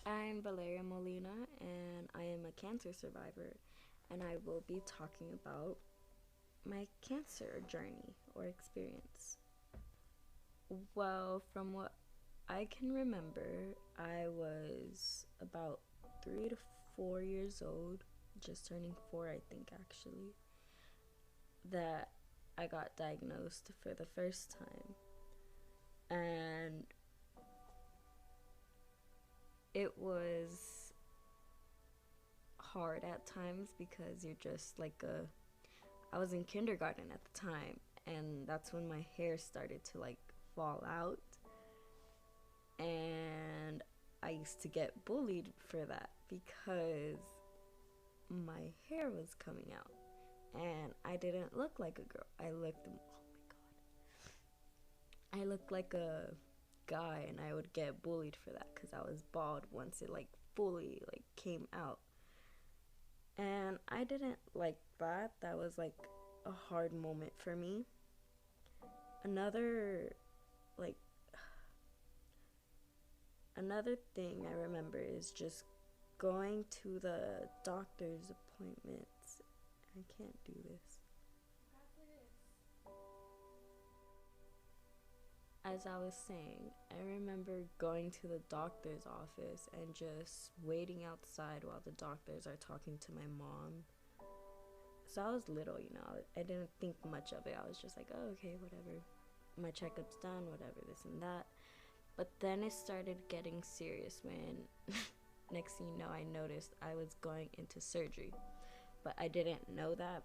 I'm Valeria Molina, and I am a cancer survivor, and I will be talking about my cancer journey or experience. Well, from what I can remember, I was about 3 to 4 years old, just turning four, I think, actually, that I got diagnosed for the first time. And it was hard at times because you're just like a I was in kindergarten at the time, and that's when my hair started to like fall out, and I used to get bullied for that because my hair was coming out, and I didn't look like a girl. I looked like a guy, and I would get bullied for that because I was bald once it like fully like came out, and I didn't like that. That was like a hard moment for me. Another like Another thing I remember is just going to the doctor's appointments. I can't do this. As I was saying, I remember going to the doctor's office and just waiting outside while the doctors are talking to my mom. So I was little, I didn't think much of it. I was just like, oh, okay, whatever. My checkup's done, whatever, this and that. But then it started getting serious when next thing you know, I noticed I was going into surgery. But I didn't know that,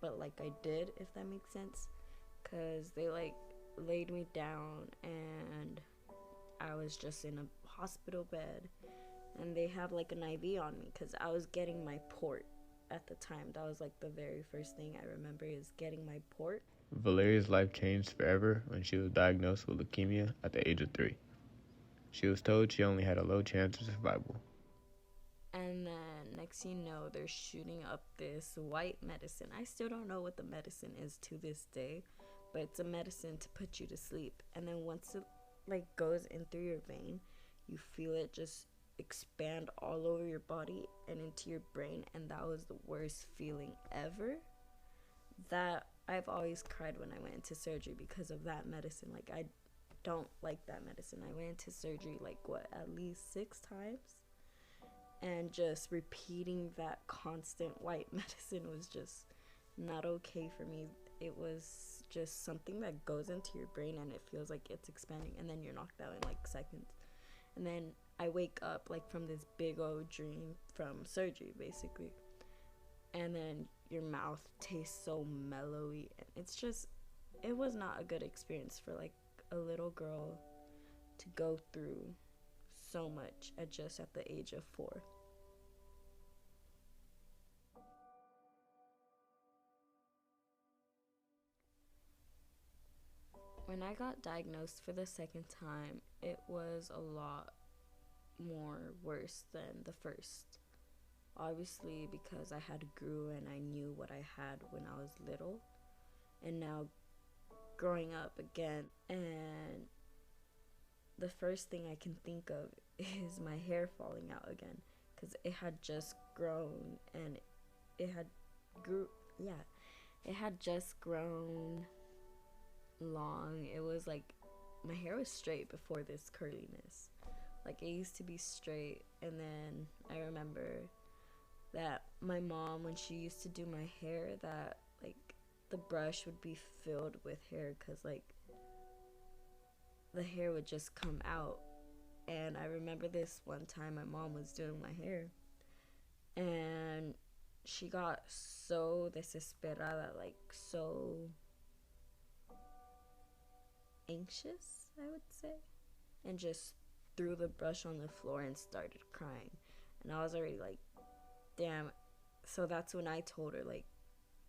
but like I did, if that makes sense. Because they like laid me down and I was just in a hospital bed. And they have like an IV on me because I was getting my port at the time. That was like the very first thing I remember is getting my port. Valeria's life changed forever when she was diagnosed with leukemia at the age of 3. She was told she only had a low chance of survival. And then next thing you know, they're shooting up this white medicine. I still don't know what the medicine is to this day, but it's a medicine to put you to sleep. And then once it like goes in through your vein, you feel it just expand all over your body and into your brain, and that was the worst feeling ever. That I've always cried when I went into surgery because of that medicine. Like I don't like that medicine. I went into surgery like what, at least 6 times, and just repeating that constant white medicine was just not okay for me. It was just something that goes into your brain and it feels like it's expanding, and then you're knocked out in like seconds. And then I wake up like from this big old dream from surgery basically, and then your mouth tastes so mellowy, and it was not a good experience for like a little girl to go through so much at the age of 4. When I got diagnosed for the second time, it was a lot more worse than the first. Obviously, because I had grew and I knew what I had when I was little, and now growing up again, and the first thing I can think of is my hair falling out again, because it had just grown and it had grew yeah it had just grown long. It was like my hair was straight before this curliness. Like it used to be straight, and then I remember that my mom, when she used to do my hair, that like the brush would be filled with hair because like the hair would just come out. And I remember this one time my mom was doing my hair, and she got so desesperada, like so anxious, I would say, and just threw the brush on the floor and started crying. And I was already like, damn. So that's when I told her, like,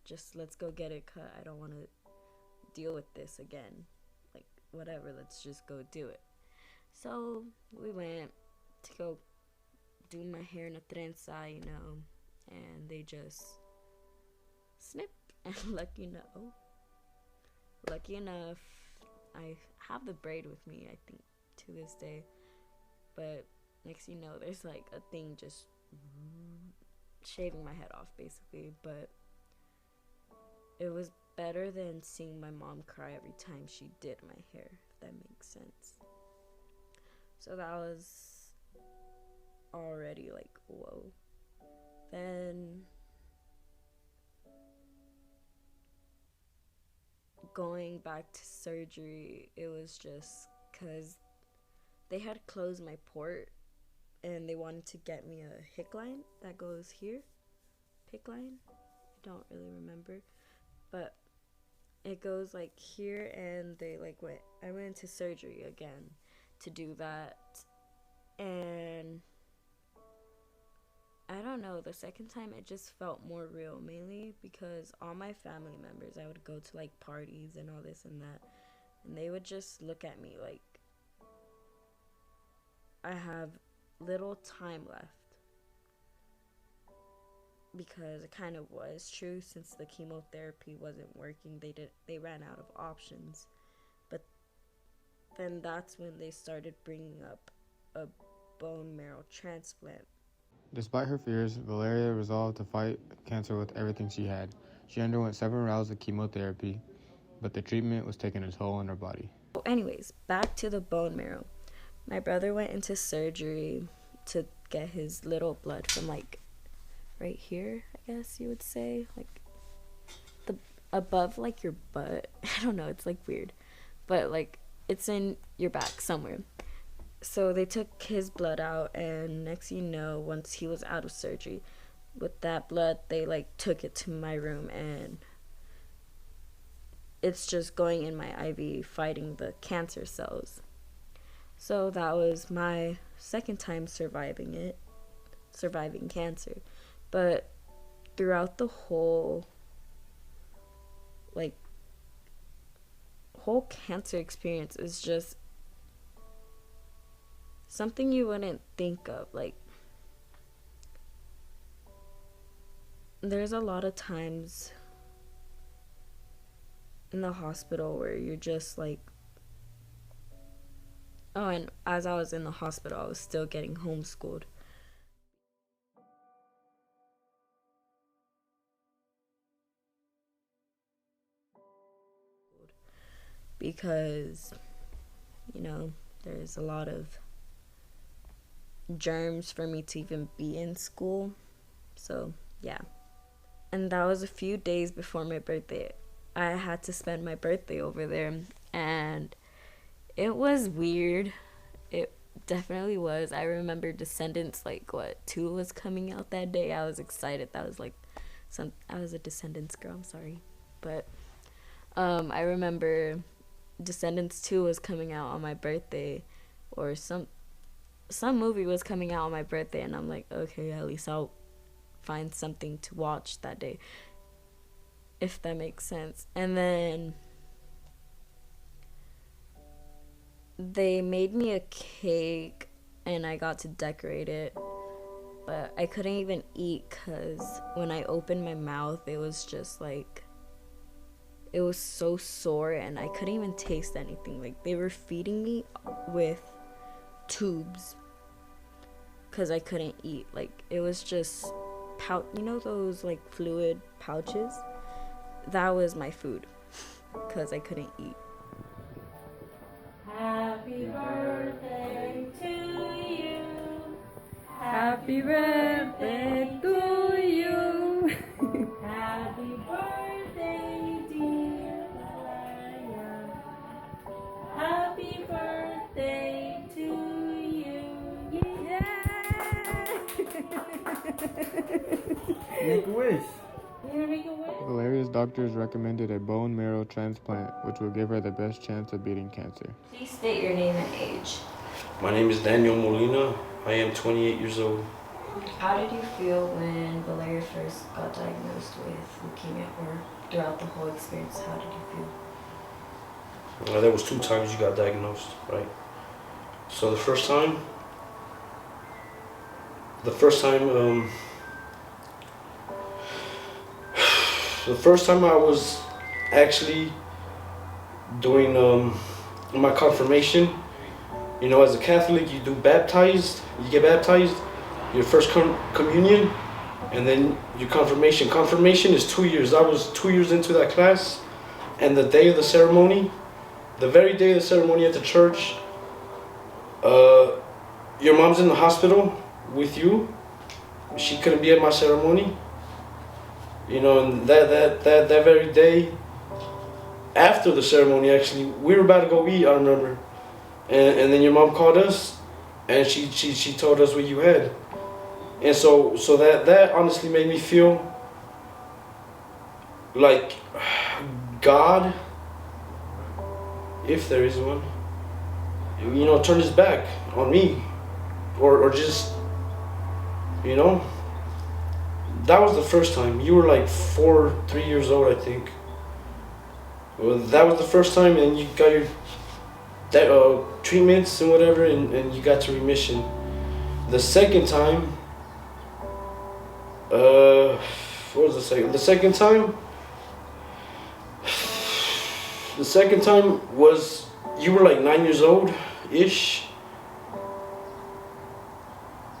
just let's go get it cut. I don't want to deal with this again. Like, whatever, let's just go do it. So we went to go do my hair in a trenza, and they just snip. And lucky enough, I have the braid with me, I think, to this day. But next you know, there's like a thing just shaving my head off basically. But it was better than seeing my mom cry every time she did my hair, if that makes sense. So that was already like, whoa. Then going back to surgery, it was just because they had closed my port and they wanted to get me a hick line that goes here. Pick line? I don't really remember. But it goes like here, and I went into surgery again to do that. And I don't know, the second time it just felt more real, mainly because all my family members, I would go to like parties and all this and that, and they would just look at me like I have little time left. Because it kind of was true, since the chemotherapy wasn't working. They ran out of options. But then that's when they started bringing up a bone marrow transplant. Despite her fears, Valeria resolved to fight cancer with everything she had. She underwent 7 rounds of chemotherapy, but the treatment was taking a toll on her body. So anyways, back to the bone marrow. My brother went into surgery to get his little blood from like right here, I guess you would say, like the above like your butt. I don't know, it's like weird, but like it's in your back somewhere. So they took his blood out, and next you know, once he was out of surgery, with that blood they like took it to my room, and it's just going in my IV fighting the cancer cells. So that was my second time surviving cancer. But throughout the whole cancer experience is just something you wouldn't think of. Like, there's a lot of times in the hospital where you're just like, oh, and as I was in the hospital, I was still getting homeschooled. Because, you know, there's a lot of germs for me to even be in school. So, yeah. And that was a few days before my birthday. I had to spend my birthday over there, and it was weird. It definitely was. I remember Descendants, 2 was coming out that day. I was excited. That was I was a Descendants girl, I'm sorry. But I remember Descendants 2 was coming out on my birthday, or some movie was coming out on my birthday, and I'm like, okay, at least I'll find something to watch that day, if that makes sense. And then they made me a cake, and I got to decorate it, but I couldn't even eat because when I opened my mouth, it was just like, it was so sore, and I couldn't even taste anything. Like, they were feeding me with tubes because I couldn't eat. Like, it was just you know those like fluid pouches? That was my food because I couldn't eat. Happy birthday to you. Happy birthday to you. Happy birthday, dear Mariah. Happy birthday to you. Yeah. Make a wish. Valeria's doctors recommended a bone marrow transplant, which will give her the best chance of beating cancer. Please state your name and age. My name is Daniel Molina. I am 28 years old. How did you feel when Valeria first got diagnosed with leukemia, or throughout the whole experience? How did you feel? There was 2 times you got diagnosed, right? So the first time I was actually doing my confirmation, You know, as a Catholic, you get baptized, your first communion, and then your confirmation. Confirmation is 2 years. I was 2 years into that class, and the day of the ceremony, the very day of the ceremony at the church, your mom's in the hospital with you. She couldn't be at my ceremony. You know, and that very day, after the ceremony, actually, we were about to go eat, I remember. And then your mom called us, and she told us what you had. And so that honestly made me feel like God, if there is one, you know, turned his back on me. Or just, you know, that was the first time. You were like 3 years old, I think. Well, that was the first time, and you got your treatments and whatever, and you got to remission. The second time, what was the second? The second time was, you were like 9 years old ish.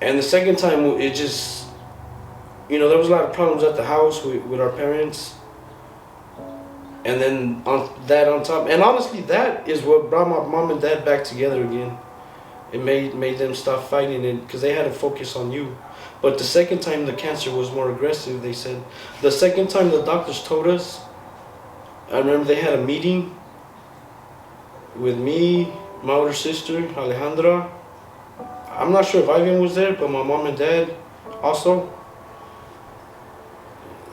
And the second time, it just, you know, there was a lot of problems at the house with our parents. And then on top, and honestly, that is what brought my mom and dad back together again. It made them stop fighting it, because they had to focus on you. But the second time, the cancer was more aggressive, they said. The second time the doctors told us, I remember they had a meeting with me, my older sister, Alejandra. I'm not sure if Ivan was there, but my mom and dad also.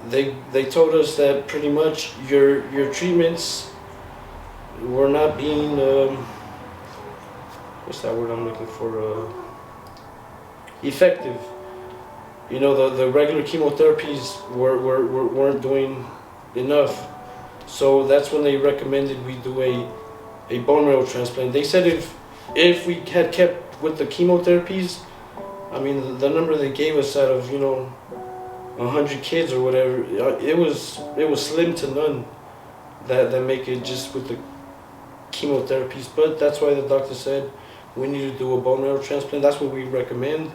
They told us that pretty much your treatments were not being, what's that word I'm looking for? Effective. You know, the regular chemotherapies weren't doing enough. So that's when they recommended we do a bone marrow transplant. They said if we had kept with the chemotherapies, I mean, the number they gave us out of, you know, 100 kids or whatever, it was slim to none that make it just with the chemotherapies. But that's why the doctor said we need to do a bone marrow transplant. That's what we recommend.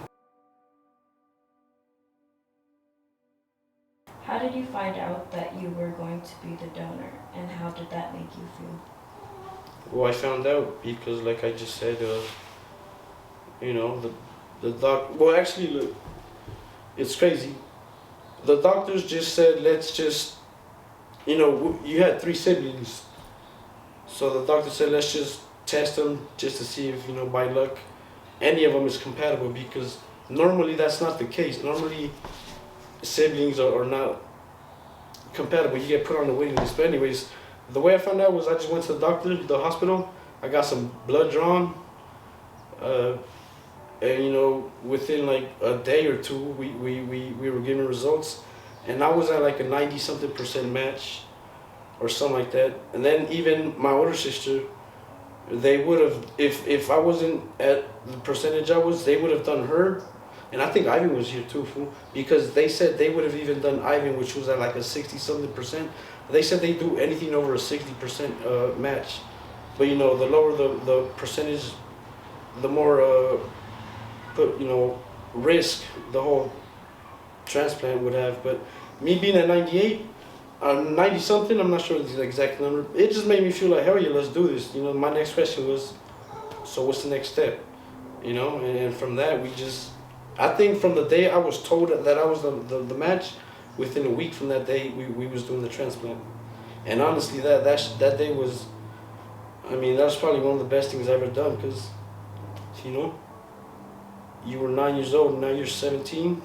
How did you find out that you were going to be the donor, and how did that make you feel? Well, I found out because, like I just said, you know, well, actually, look, it's crazy. The doctors just said, let's just, you know, you had 3 siblings. So the doctor said, let's just test them just to see if, you know, by luck, any of them is compatible, because normally that's not the case. Normally, siblings are not compatible. You get put on the waiting list. But anyways, the way I found out was I just went to the doctor, the hospital. I got some blood drawn. And you know, within like a day or two, we were getting results, and I was at like a 90-something% match, or something like that. And then even my older sister, they would have, if I wasn't at the percentage I was, they would have done her, and I think Ivan was here too, fool, because they said they would have even done Ivan, which was at like a 60-something%. They said they do anything over a 60% match, but you know, the lower the percentage, the more risk the whole transplant would have. But me being at 98, 90 something, I'm not sure the exact number, it just made me feel like, hell yeah, let's do this. You know, my next question was, so what's the next step? You know, and from that, I think from the day I was told that I was the match, within a week from that day, we was doing the transplant. And honestly, that day was, I mean, that was probably one of the best things I've ever done, because, you know, you were 9 years old, now you're 17.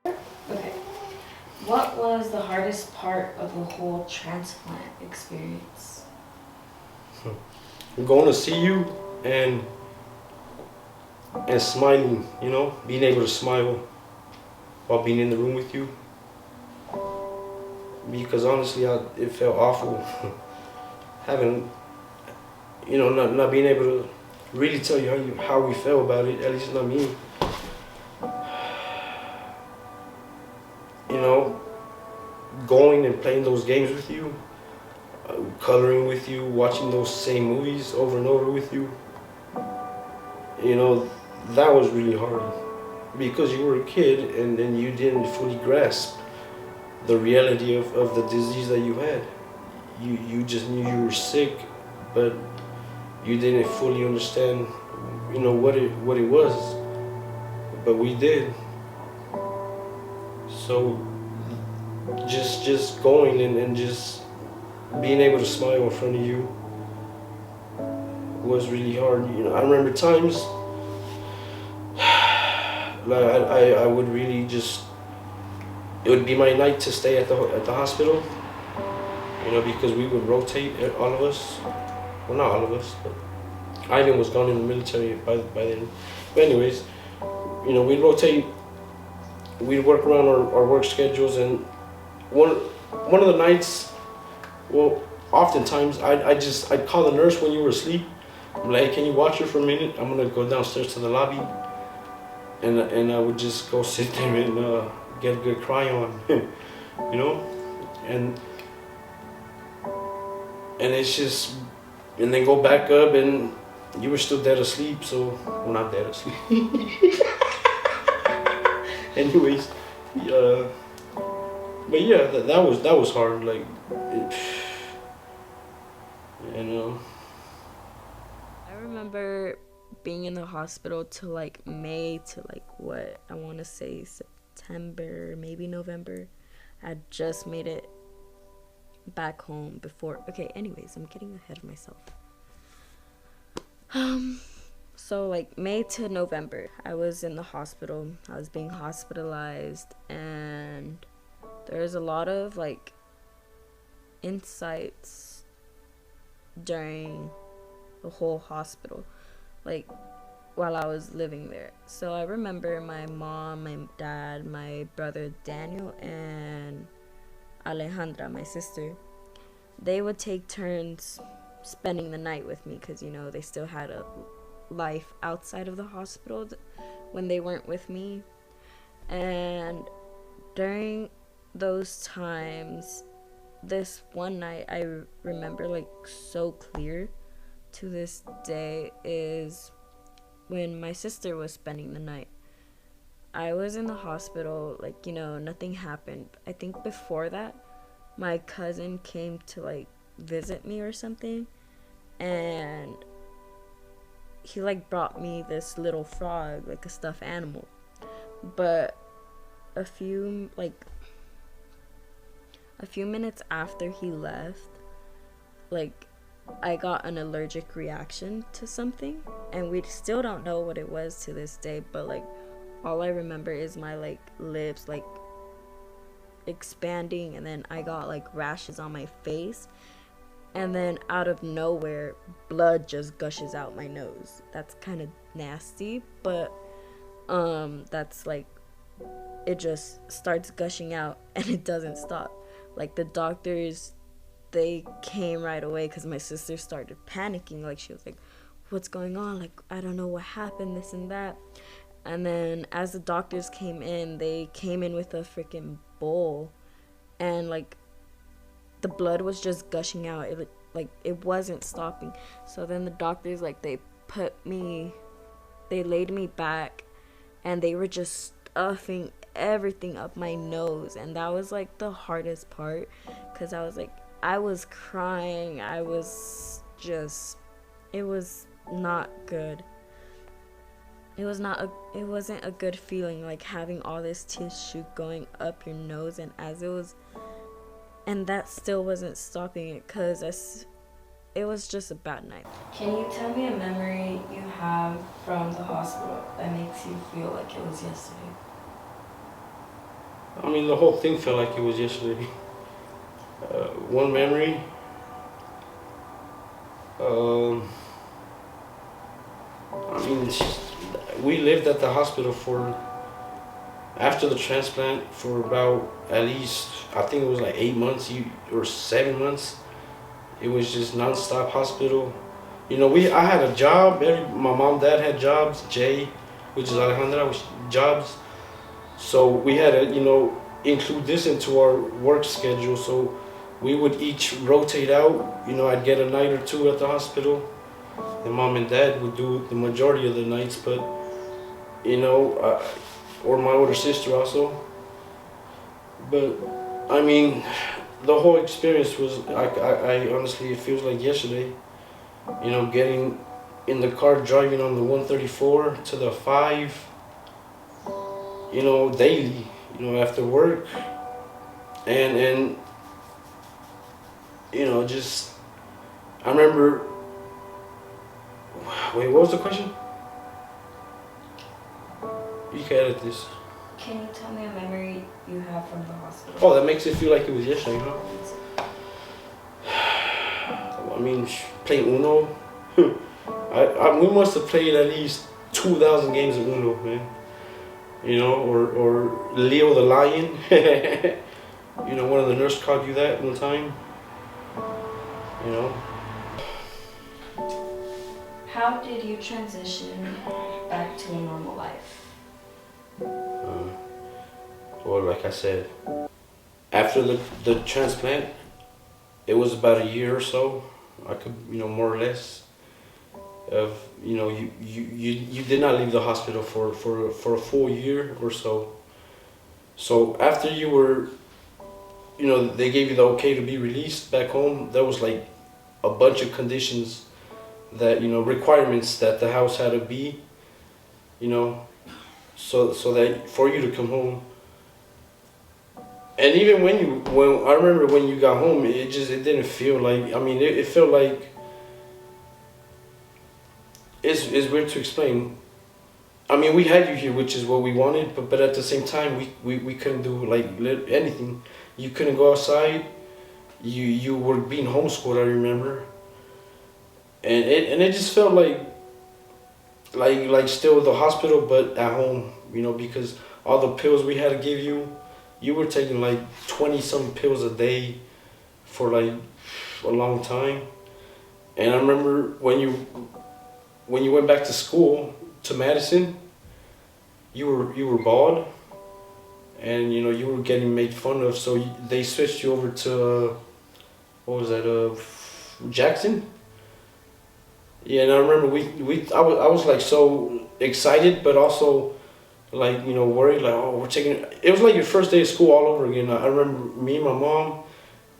Okay. What was the hardest part of the whole transplant experience? Going to see you and smiling, you know, being able to smile while being in the room with you. Because honestly, it felt awful having, you know, not being able to really tell you how we felt about it, at least not me. You know, going and playing those games with you, coloring with you, watching those same movies over and over with you. You know, that was really hard because you were a kid and then you didn't fully grasp the reality of the disease that you had. You just knew you were sick, but you didn't fully understand, what it was. But we did. So just going and just being able to smile in front of you was really hard. I remember times like I would really just, it would be my night to stay at the hospital, because we would rotate, all of us. Well, not all of us, but Ivan was gone in the military by then. But anyways, we'd rotate, we'd work around our work schedules, and one of the nights, well, oftentimes I'd call the nurse when you were asleep. I'm like, hey, can you watch her for a minute? I'm gonna go downstairs to the lobby, and I would just go sit there and get a good cry on, and it's just, and then go back up, and you were still dead asleep. So, well, not dead asleep. Anyways, but yeah, that was hard. Like, I remember being in the hospital till like May to like what I want to say September, maybe November. I just made it back home before. Okay, anyways, I'm getting ahead of myself. So like May to November, I was in the hospital. I was being hospitalized, and there's a lot of like insights during the whole hospital, like while I was living there. So I remember my mom, my dad, my brother Daniel, and Alejandra, my sister, they would take turns spending the night with me because they still had a life outside of the hospital when they weren't with me. And during those times, this one night I remember like so clear to this day is when my sister was spending the night. I was in the hospital, like, nothing happened. I think before that, my cousin came to like visit me or something, and he like brought me this little frog, like a stuffed animal. But a few minutes after he left, like, I got an allergic reaction to something, and we still don't know what it was to this day, but like all I remember is my like lips like expanding, and then I got like rashes on my face, and then out of nowhere blood just gushes out my nose. That's kind of nasty, but that's like, it just starts gushing out and it doesn't stop. Like the doctors, they came right away because my sister started panicking. Like she was like, what's going on? Like, I don't know what happened, this and that. And then as the doctors came in, they came in with a freaking bowl, and like the blood was just gushing out. It wasn't stopping. So then the doctors, like, they laid me back, and they were just stuffing everything up my nose. And that was like the hardest part, because I was crying. It was not good. It wasn't a good feeling, like having all this tissue going up your nose, and that still wasn't stopping it, because it was just a bad night. Can you tell me a memory you have from the hospital that makes you feel like it was yesterday? I mean, the whole thing felt like it was yesterday. One memory. I mean, we lived at the hospital after the transplant for about, at least, I think it was like 8 months or 7 months. It was just non-stop hospital. I had a job. My mom, dad had jobs. Jay, which is Alejandra, was jobs. So we had to, include this into our work schedule. So we would each rotate out. You know, I'd get a night or two at the hospital, and mom and dad would do the majority of the nights. But you know, or my older sister also. But I mean, the whole experience was. I honestly, it feels like yesterday. You know, getting in the car, driving on the 134 to the 5. You know, daily. You know, after work, and you know, just I remember. Wait, what was the question? You can edit this. Can you tell me a memory you have from the hospital? Oh, that makes it feel like it was yesterday, you know? I mean, playing Uno. We must have played at least 2,000 games of Uno, man. You know, or Leo the Lion. You know, one of the nurses called you that one time. You know. How did you transition back to a normal life? Well, like I said, after the transplant, it was about a year or so. I could, you know, more or less. Of you know, you did not leave the hospital for a full year or so. So after you were, you know, they gave you the okay to be released back home. There was like a bunch of conditions that, you know, requirements that the house had to be, you know, so that for you to come home. And even when I remember when you got home, it didn't feel like, I mean, it felt like, it's weird to explain. I mean, we had you here, which is what we wanted, but at the same time, we couldn't do like anything. You couldn't go outside. You were being homeschooled, I remember. And it just felt like still the hospital, but at home, you know, because all the pills we had to give you, you were taking like 20-some pills a day for like a long time. And I remember when you went back to school to Madison, you were bald, and you know you were getting made fun of. So they switched you over to what was that? Jackson. Yeah, and I remember I was like so excited, but also like, you know, worried, like, oh, we're taking. It was like your first day of school all over again. I remember me, my mom,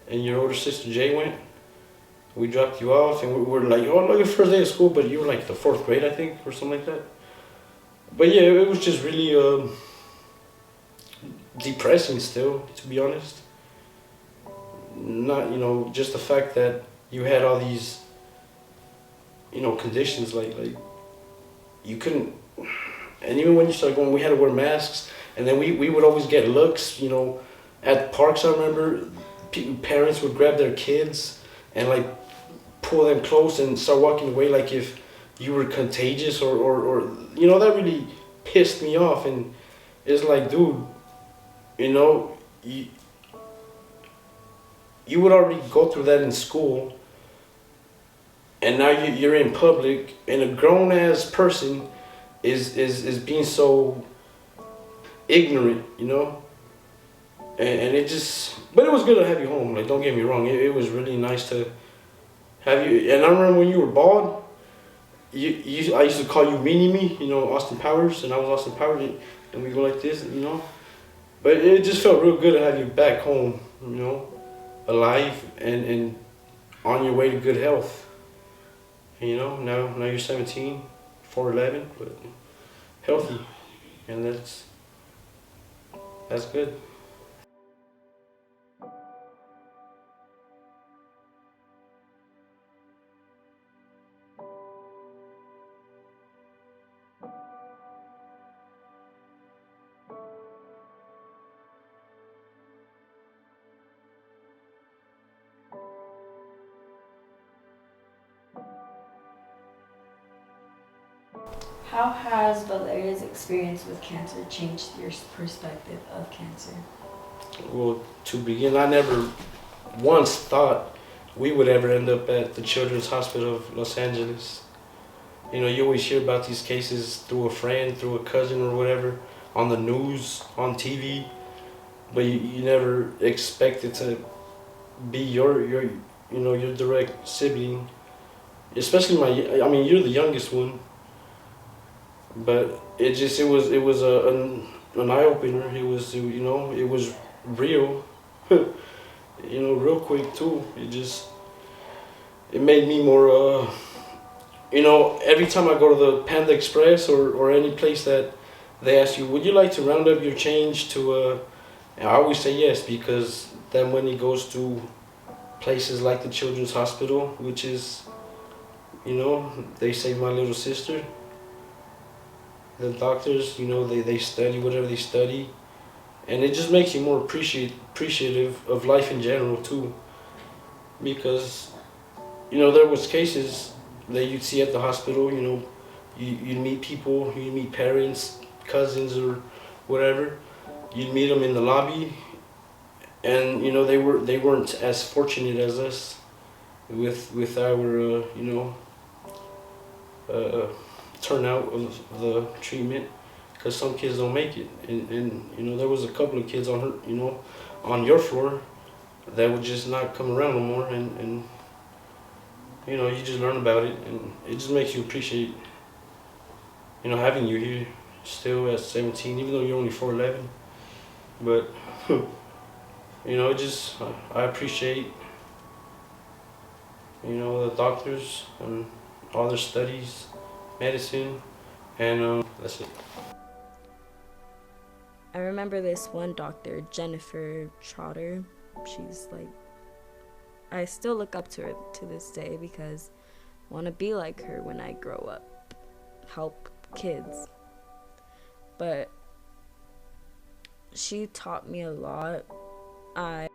and your older sister Jay went. We dropped you off, and we were like, oh, look, your first day of school, but you were like the 4th grade, I think, or something like that. But yeah, it was just really depressing still, to be honest. Not, you know, just the fact that you had all these, you know, conditions, like you couldn't, and even when you started going, we had to wear masks, and then we would always get looks, you know, at parks. I remember parents would grab their kids and like pull them close and start walking away like if you were contagious, or you know, that really pissed me off. And it's like, dude, you know, you would already go through that in school, and now you're in public, and a grown ass person is being so ignorant, you know. And it just, but it was good to have you home. Like, don't get me wrong, it was really nice to have you. And I remember when you were bald, I used to call you Me, you know, Austin Powers, and I was Austin Powers, and we go like this, you know. But it just felt real good to have you back home, you know, alive and on your way to good health. And, you know, now you're 17, 4'11", but healthy, and that's good. How has Valeria's experience with cancer changed your perspective of cancer? Well, to begin, I never once thought we would ever end up at the Children's Hospital of Los Angeles. You know, you always hear about these cases through a friend, through a cousin or whatever, on the news, on TV, but you never expect it to be your direct sibling, especially I mean, you're the youngest one, but it was an eye opener. It was real, real quick too. It made me more every time I go to the Panda Express or any place that they ask you, would you like to round up your change to I always say yes, because that money goes to places like the Children's Hospital, which is, they saved my little sister. The doctors, they study whatever they study, and it just makes you more appreciative of life in general too, because there was cases that you'd see at the hospital. You'd meet people, you'd meet parents, cousins, or whatever. You'd meet them in the lobby, and they weren't as fortunate as us with our uh, turnout of the treatment, because some kids don't make it, and there was a couple of kids on your floor that would just not come around no more, and you just learn about it, and it just makes you appreciate having you here still at 17, even though you're only 4'11", but it just I appreciate the doctors and all their studies, medicine, and that's it. I remember this one doctor, Jennifer Trotter. She's like, I still look up to her to this day because I want to be like her when I grow up, help kids. But she taught me a lot. I